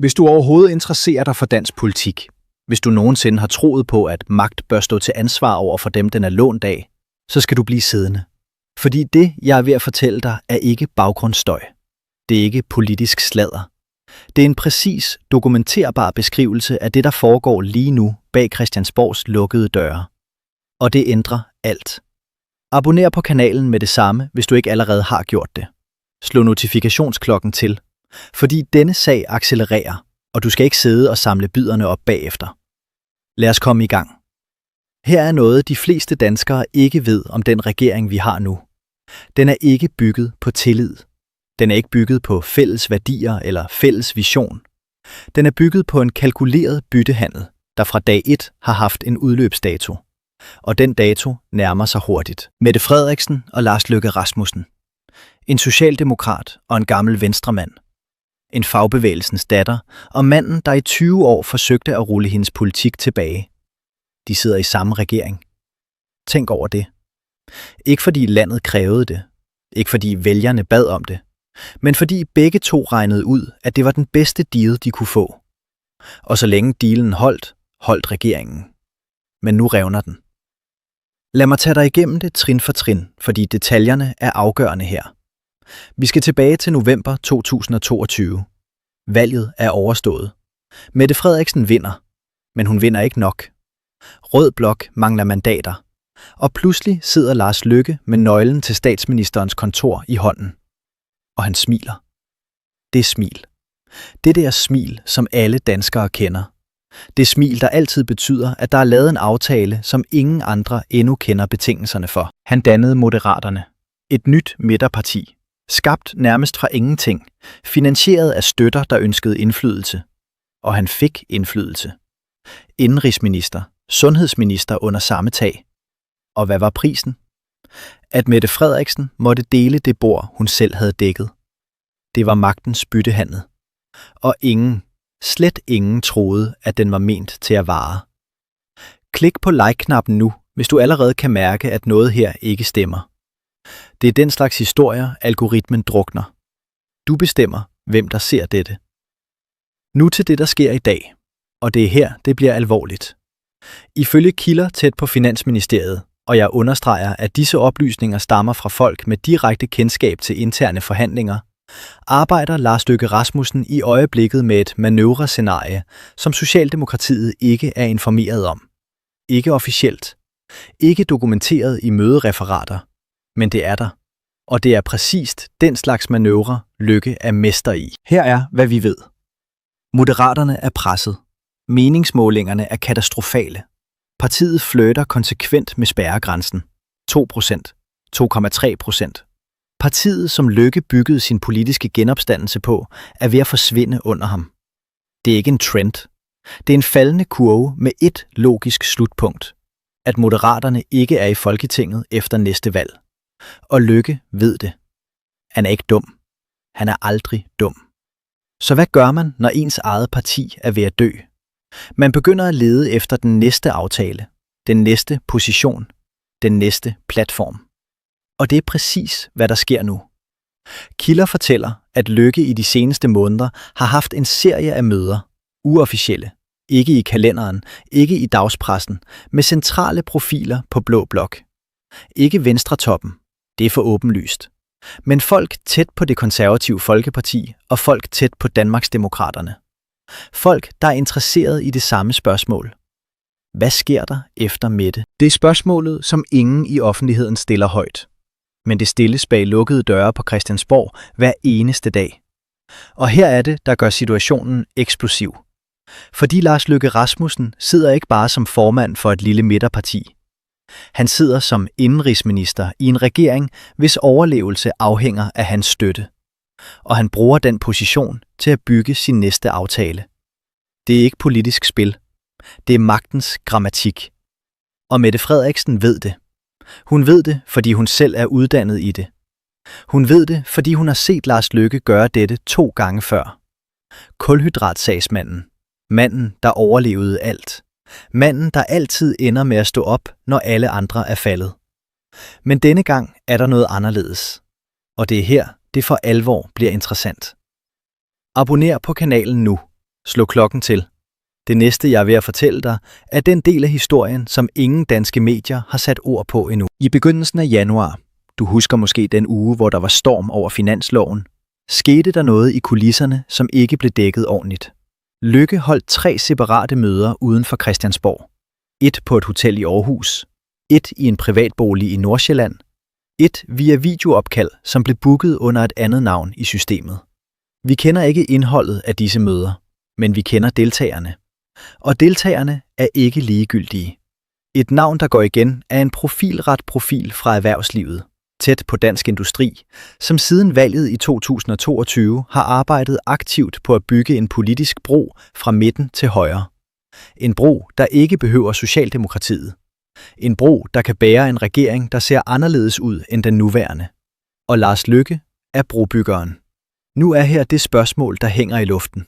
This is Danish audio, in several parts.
Hvis du overhovedet interesserer dig for dansk politik, hvis du nogensinde har troet på, at magt bør stå til ansvar over for dem, den er lånt af, så skal du blive siddende. Fordi det, jeg er ved at fortælle dig, er ikke baggrundsstøj. Det er ikke politisk sladder. Det er en præcis, dokumenterbar beskrivelse af det, der foregår lige nu bag Christiansborgs lukkede døre. Og det ændrer alt. Abonner på kanalen med det samme, hvis du ikke allerede har gjort det. Slå notifikationsklokken til, fordi denne sag accelererer, og du skal ikke sidde og samle biderne op bagefter. Lad os komme i gang. Her er noget, de fleste danskere ikke ved om den regering, vi har nu. Den er ikke bygget på tillid. Den er ikke bygget på fælles værdier eller fælles vision. Den er bygget på en kalkuleret byttehandel, der fra dag 1 har haft en udløbsdato. Og den dato nærmer sig hurtigt. Mette Frederiksen og Lars Løkke Rasmussen. En socialdemokrat og en gammel venstremand. En fagbevægelsens datter og manden, der i 20 år forsøgte at rulle hendes politik tilbage. De sidder i samme regering. Tænk over det. Ikke fordi landet krævede det. Ikke fordi vælgerne bad om det. Men fordi begge to regnede ud, at det var den bedste deal, de kunne få. Og så længe dealen holdt regeringen. Men nu revner den. Lad mig tage dig igennem det trin for trin, fordi detaljerne er afgørende her. Vi skal tilbage til november 2022. Valget er overstået. Mette Frederiksen vinder, men hun vinder ikke nok. Rød blok mangler mandater, og pludselig sidder Lars Løkke med nøglen til statsministerens kontor i hånden. Og han smiler. Det smil. Det der smil, som alle danskere kender. Det smil, der altid betyder, at der er lavet en aftale, som ingen andre endnu kender betingelserne for. Han dannede Moderaterne. Et nyt midterparti. Skabt nærmest fra ingenting. Finansieret af støtter, der ønskede indflydelse. Og han fik indflydelse. Indenrigsminister, sundhedsminister under samme tag. Og hvad var prisen? At Mette Frederiksen måtte dele det bord, hun selv havde dækket. Det var magtens byttehandel. Og slet ingen troede, at den var ment til at vare. Klik på like-knappen nu, hvis du allerede kan mærke, at noget her ikke stemmer. Det er den slags historier, algoritmen drukner. Du bestemmer, hvem der ser dette. Nu til det, der sker i dag. Og det er her, det bliver alvorligt. Ifølge kilder tæt på Finansministeriet, og jeg understreger, at disse oplysninger stammer fra folk med direkte kendskab til interne forhandlinger, arbejder Lars Løkke Rasmussen i øjeblikket med et manøvrescenarie, som Socialdemokratiet ikke er informeret om. Ikke officielt. Ikke dokumenteret i mødereferater. Men det er der. Og det er præcist den slags manøvre, Løkke er mester i. Her er, hvad vi ved. Moderaterne er presset. Meningsmålingerne er katastrofale. Partiet flirter konsekvent med spærregrænsen. 2%, 2,3%. Partiet, som Løkke byggede sin politiske genopstandelse på, er ved at forsvinde under ham. Det er ikke en trend. Det er en faldende kurve med et logisk slutpunkt. At Moderaterne ikke er i Folketinget efter næste valg. Og Løkke ved det. Han er ikke dum. Han er aldrig dum. Så hvad gør man, når ens eget parti er ved at dø? Man begynder at lede efter den næste aftale, den næste position, den næste platform. Og det er præcis, hvad der sker nu. Kilder fortæller, at Løkke i de seneste måneder har haft en serie af møder, uofficielle, ikke i kalenderen, ikke i dagspressen, med centrale profiler på blå blok. Ikke venstretoppen, det er for åbenlyst. Men folk tæt på det konservative Folkeparti og folk tæt på Danmarksdemokraterne. Folk, der er interesseret i det samme spørgsmål. Hvad sker der efter Mette? Det er spørgsmålet, som ingen i offentligheden stiller højt. Men det stilles bag lukkede døre på Christiansborg hver eneste dag. Og her er det, der gør situationen eksplosiv. Fordi Lars Løkke Rasmussen sidder ikke bare som formand for et lille midterparti. Han sidder som indenrigsminister i en regering, hvis overlevelse afhænger af hans støtte. Og han bruger den position til at bygge sin næste aftale. Det er ikke politisk spil. Det er magtens grammatik. Og Mette Frederiksen ved det. Hun ved det, fordi hun selv er uddannet i det. Hun ved det, fordi hun har set Lars Løkke gøre dette 2 gange før. Kulhydratsagsmanden. Manden, der overlevede alt. Manden, der altid ender med at stå op, når alle andre er faldet. Men denne gang er der noget anderledes. Og det er her, det for alvor bliver interessant. Abonner på kanalen nu. Slå klokken til. Det næste, jeg er ved at fortælle dig, er den del af historien, som ingen danske medier har sat ord på endnu. I begyndelsen af januar, du husker måske den uge, hvor der var storm over finansloven, skete der noget i kulisserne, som ikke blev dækket ordentligt. Løkke holdt 3 separate møder uden for Christiansborg. Et på et hotel i Aarhus, et i en privatbolig i Nordsjælland, et via videoopkald, som blev booket under et andet navn i systemet. Vi kender ikke indholdet af disse møder, men vi kender deltagerne. Og deltagerne er ikke ligegyldige. Et navn, der går igen, er en profilret profil fra erhvervslivet, tæt på Dansk Industri, som siden valget i 2022 har arbejdet aktivt på at bygge en politisk bro fra midten til højre. En bro, der ikke behøver Socialdemokratiet. En bro, der kan bære en regering, der ser anderledes ud end den nuværende. Og Lars Løkke er brobyggeren. Nu er her det spørgsmål, der hænger i luften.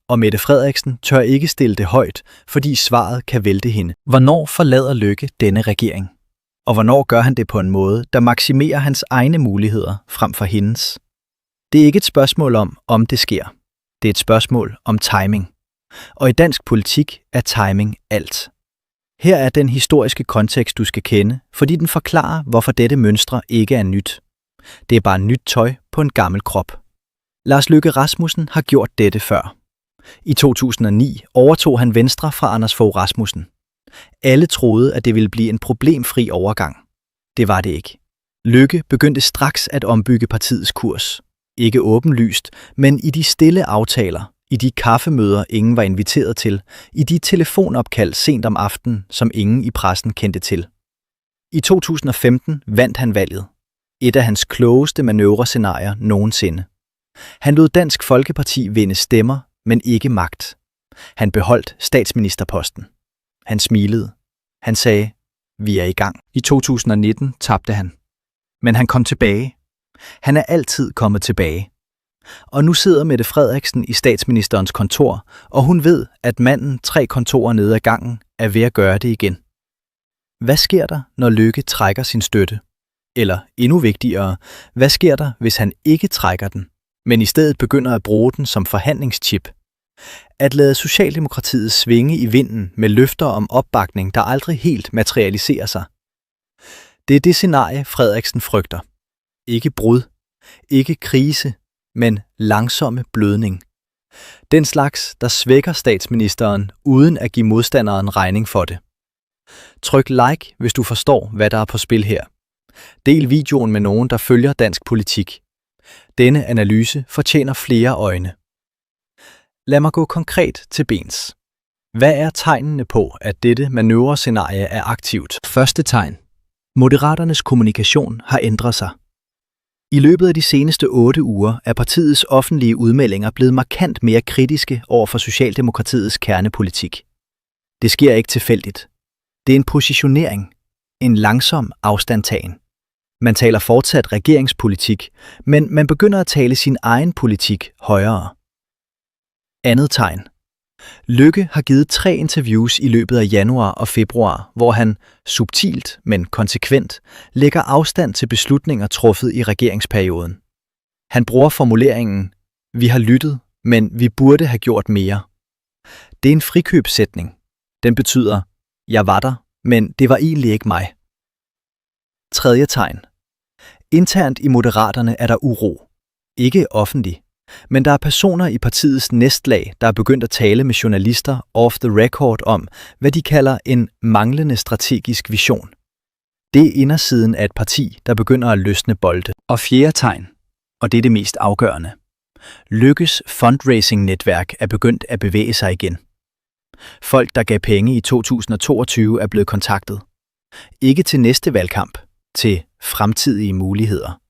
Og Mette Frederiksen tør ikke stille det højt, fordi svaret kan vælte hende. Hvornår forlader Løkke denne regering? Og hvornår gør han det på en måde, der maksimerer hans egne muligheder frem for hendes? Det er ikke et spørgsmål om det sker. Det er et spørgsmål om timing. Og i dansk politik er timing alt. Her er den historiske kontekst, du skal kende, fordi den forklarer, hvorfor dette mønstre ikke er nyt. Det er bare nyt tøj på en gammel krop. Lars Løkke Rasmussen har gjort dette før. I 2009 overtog han Venstre fra Anders Fogh Rasmussen. Alle troede, at det ville blive en problemfri overgang. Det var det ikke. Løkke begyndte straks at ombygge partiets kurs. Ikke åbenlyst, men i de stille aftaler, i de kaffemøder, ingen var inviteret til, i de telefonopkald sent om aftenen, som ingen i pressen kendte til. I 2015 vandt han valget. Et af hans klogeste manøvrescenarier nogensinde. Han lod Dansk Folkeparti vinde stemmer, men ikke magt. Han beholdt statsministerposten. Han smilede. Han sagde, vi er i gang. I 2019 tabte han. Men han kom tilbage. Han er altid kommet tilbage. Og nu sidder Mette Frederiksen i statsministerens kontor, og hun ved, at manden 3 kontorer nede ad gangen er ved at gøre det igen. Hvad sker der, når Løkke trækker sin støtte? Eller endnu vigtigere, hvad sker der, hvis han ikke trækker den, men i stedet begynder at bruge den som forhandlingschip? At lade Socialdemokratiet svinge i vinden med løfter om opbakning, der aldrig helt materialiserer sig. Det er det scenarie, Frederiksen frygter. Ikke brud, ikke krise, men langsomme blødning. Den slags, der svækker statsministeren, uden at give modstanderen regning for det. Tryk like, hvis du forstår, hvad der er på spil her. Del videoen med nogen, der følger dansk politik. Denne analyse fortjener flere øjne. Lad mig gå konkret til bens. Hvad er tegnene på, at dette manøvrescenarie er aktivt? Første tegn. Moderaternes kommunikation har ændret sig. I løbet af de seneste 8 uger er partiets offentlige udmeldinger blevet markant mere kritiske over for Socialdemokratiets kernepolitik. Det sker ikke tilfældigt. Det er en positionering, en langsom afstandtagen. Man taler fortsat regeringspolitik, men man begynder at tale sin egen politik højere. Andet tegn. Løkke har givet 3 interviews i løbet af januar og februar, hvor han, subtilt, men konsekvent, lægger afstand til beslutninger truffet i regeringsperioden. Han bruger formuleringen, vi har lyttet, men vi burde have gjort mere. Det er en frikøbssætning. Den betyder, jeg var der, men det var egentlig ikke mig. Tredje tegn. Internt i Moderaterne er der uro. Ikke offentlig. Men der er personer i partiets næstlag, der er begyndt at tale med journalister off the record om, hvad de kalder en manglende strategisk vision. Det er indersiden af et parti, der begynder at løsne bolde. Og fjerde tegn, og det er det mest afgørende. Løkkes fundraising-netværk er begyndt at bevæge sig igen. Folk, der gav penge i 2022, er blevet kontaktet. Ikke til næste valgkamp, til fremtidige muligheder.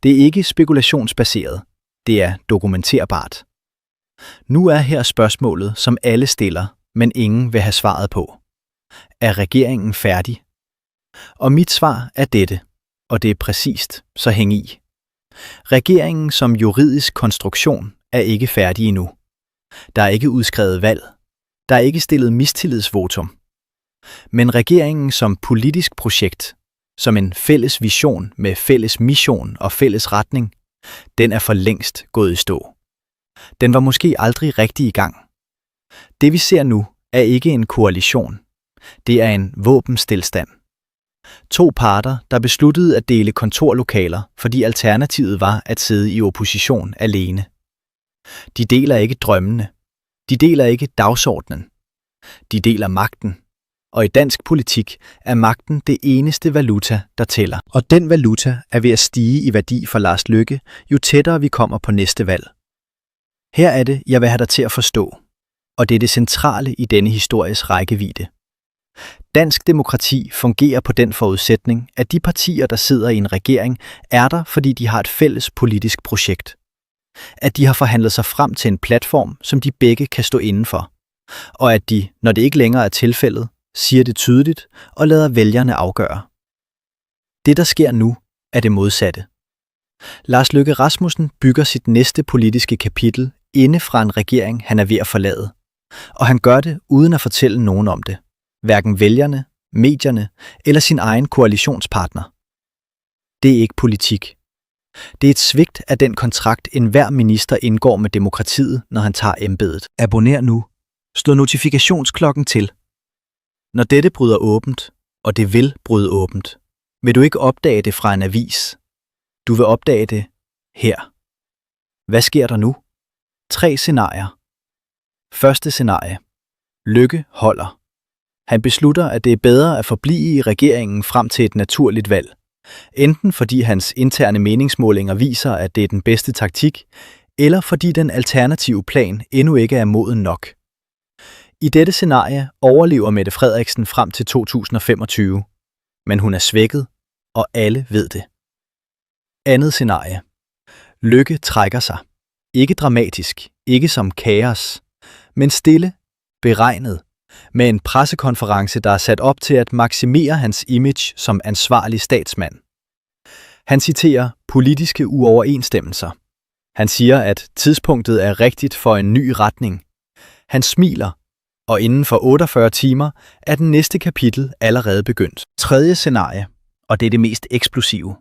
Det er ikke spekulationsbaseret. Det er dokumenterbart. Nu er her spørgsmålet, som alle stiller, men ingen vil have svaret på. Er regeringen færdig? Og mit svar er dette, og det er præcist, så hæng i. Regeringen som juridisk konstruktion er ikke færdig endnu. Der er ikke udskrevet valg. Der er ikke stillet mistillidsvotum. Men regeringen som politisk projekt, som en fælles vision med fælles mission og fælles retning, den er for længst gået i stå. Den var måske aldrig rigtig i gang, Det vi ser nu er ikke en koalition. Det er en våbenstilstand. 2 parter, der besluttede at dele kontorlokaler, fordi alternativet var at sidde i opposition alene. De deler ikke drømmene. De deler ikke dagsordenen. De deler magten. Og i dansk politik er magten det eneste valuta, der tæller. Og den valuta er ved at stige i værdi for Lars Løkke, jo tættere vi kommer på næste valg. Her er det, jeg vil have dig til at forstå. Og det er det centrale i denne histories rækkevidde. Dansk demokrati fungerer på den forudsætning, at de partier, der sidder i en regering, er der, fordi de har et fælles politisk projekt. At de har forhandlet sig frem til en platform, som de begge kan stå indenfor. Og at de, når det ikke længere er tilfældet, siger det tydeligt og lader vælgerne afgøre. Det, der sker nu, er det modsatte. Lars Løkke Rasmussen bygger sit næste politiske kapitel inde fra en regering, han er ved at forlade. Og han gør det uden at fortælle nogen om det. Hverken vælgerne, medierne eller sin egen koalitionspartner. Det er ikke politik. Det er et svigt af den kontrakt, enhver minister indgår med demokratiet, når han tager embedet. Abonner nu. Slå notifikationsklokken til. Når dette bryder åbent, og det vil bryde åbent, vil du ikke opdage det fra en avis. Du vil opdage det her. Hvad sker der nu? 3 scenarier. Første scenarie. Løkke holder. Han beslutter, at det er bedre at forblive i regeringen frem til et naturligt valg. Enten fordi hans interne meningsmålinger viser, at det er den bedste taktik, eller fordi den alternative plan endnu ikke er moden nok. I dette scenarie overlever Mette Frederiksen frem til 2025, men hun er svækket, og alle ved det. Andet scenarie. Løkke trækker sig. Ikke dramatisk, ikke som kaos, men stille, beregnet, med en pressekonference, der er sat op til at maksimere hans image som ansvarlig statsmand. Han citerer politiske uoverensstemmelser. Han siger, at tidspunktet er rigtigt for en ny retning. Han smiler, og inden for 48 timer er den næste kapitel allerede begyndt. Tredje scenarie, og det er det mest eksplosive.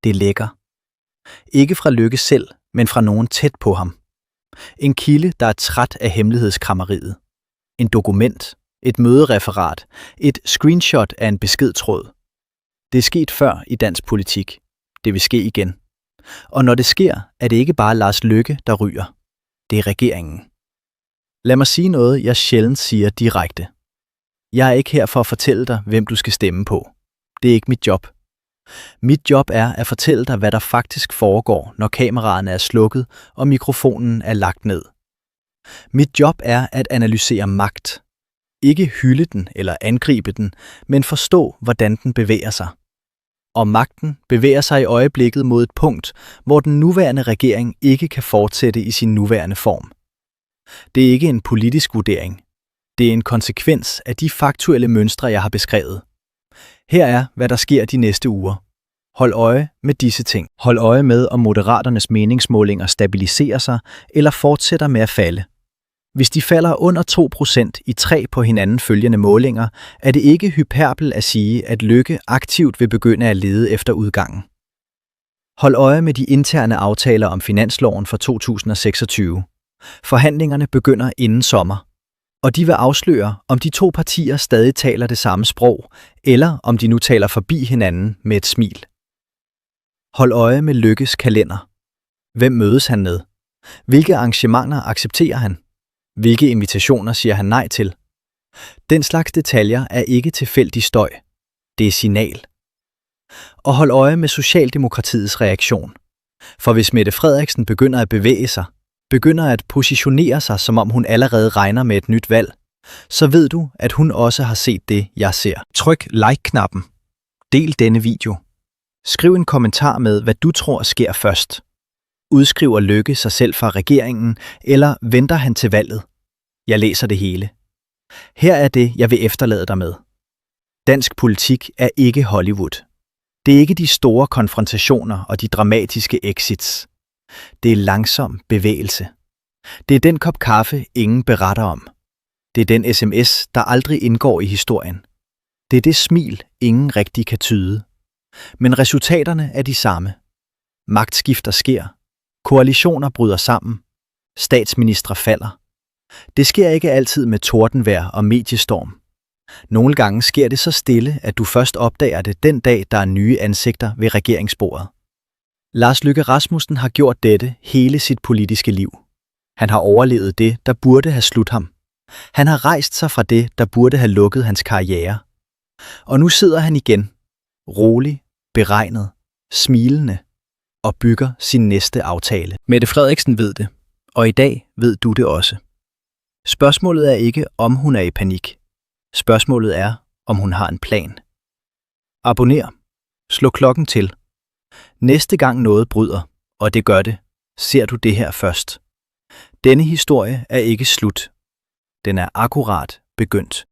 Det lækker. Ikke fra Løkke selv, men fra nogen tæt på ham. En kilde, der er træt af hemmelighedskrammeriet. En dokument, et mødereferat, et screenshot af en beskedtråd. Det er sket før i dansk politik. Det vil ske igen. Og når det sker, er det ikke bare Lars Løkke, der ryger. Det er regeringen. Lad mig sige noget, jeg sjældent siger direkte. Jeg er ikke her for at fortælle dig, hvem du skal stemme på. Det er ikke mit job. Mit job er at fortælle dig, hvad der faktisk foregår, når kameraerne er slukket og mikrofonen er lagt ned. Mit job er at analysere magt. Ikke hylde den eller angribe den, men forstå, hvordan den bevæger sig. Og magten bevæger sig i øjeblikket mod et punkt, hvor den nuværende regering ikke kan fortsætte i sin nuværende form. Det er ikke en politisk vurdering. Det er en konsekvens af de faktuelle mønstre, jeg har beskrevet. Her er, hvad der sker de næste uger. Hold øje med disse ting. Hold øje med, om moderaternes meningsmålinger stabiliserer sig eller fortsætter med at falde. Hvis de falder under 2% i 3 på hinanden følgende målinger, er det ikke hyperbel at sige, at Løkke aktivt vil begynde at lede efter udgangen. Hold øje med de interne aftaler om finansloven for 2026. Forhandlingerne begynder inden sommer, og de vil afsløre, om de 2 partier stadig taler det samme sprog, eller om de nu taler forbi hinanden med et smil. Hold øje med Løkkes kalender. Hvem mødes han med? Hvilke arrangementer accepterer han? Hvilke invitationer siger han nej til? Den slags detaljer er ikke tilfældig støj. Det er signal. Og hold øje med Socialdemokratiets reaktion. For hvis Mette Frederiksen begynder at bevæge sig, begynder at positionere sig, som om hun allerede regner med et nyt valg, så ved du, at hun også har set det, jeg ser. Tryk like-knappen. Del denne video. Skriv en kommentar med, hvad du tror sker først. Udskriver Løkke sig selv fra regeringen, eller venter han til valget? Jeg læser det hele. Her er det, jeg vil efterlade dig med. Dansk politik er ikke Hollywood. Det er ikke de store konfrontationer og de dramatiske exits. Det er langsom bevægelse. Det er den kop kaffe, ingen beretter om. Det er den sms, der aldrig indgår i historien. Det er det smil, ingen rigtig kan tyde. Men resultaterne er de samme. Magtskifter sker. Koalitioner bryder sammen. Statsministre falder. Det sker ikke altid med tordenvejr og mediestorm. Nogle gange sker det så stille, at du først opdager det den dag, der er nye ansigter ved regeringsbordet. Lars Løkke Rasmussen har gjort dette hele sit politiske liv. Han har overlevet det, der burde have sludt ham. Han har rejst sig fra det, der burde have lukket hans karriere. Og nu sidder han igen, rolig, beregnet, smilende og bygger sin næste aftale. Mette Frederiksen ved det, og i dag ved du det også. Spørgsmålet er ikke, om hun er i panik. Spørgsmålet er, om hun har en plan. Abonner. Slå klokken til. Næste gang noget bryder, og det gør det, ser du det her først. Denne historie er ikke slut. Den er akkurat begyndt.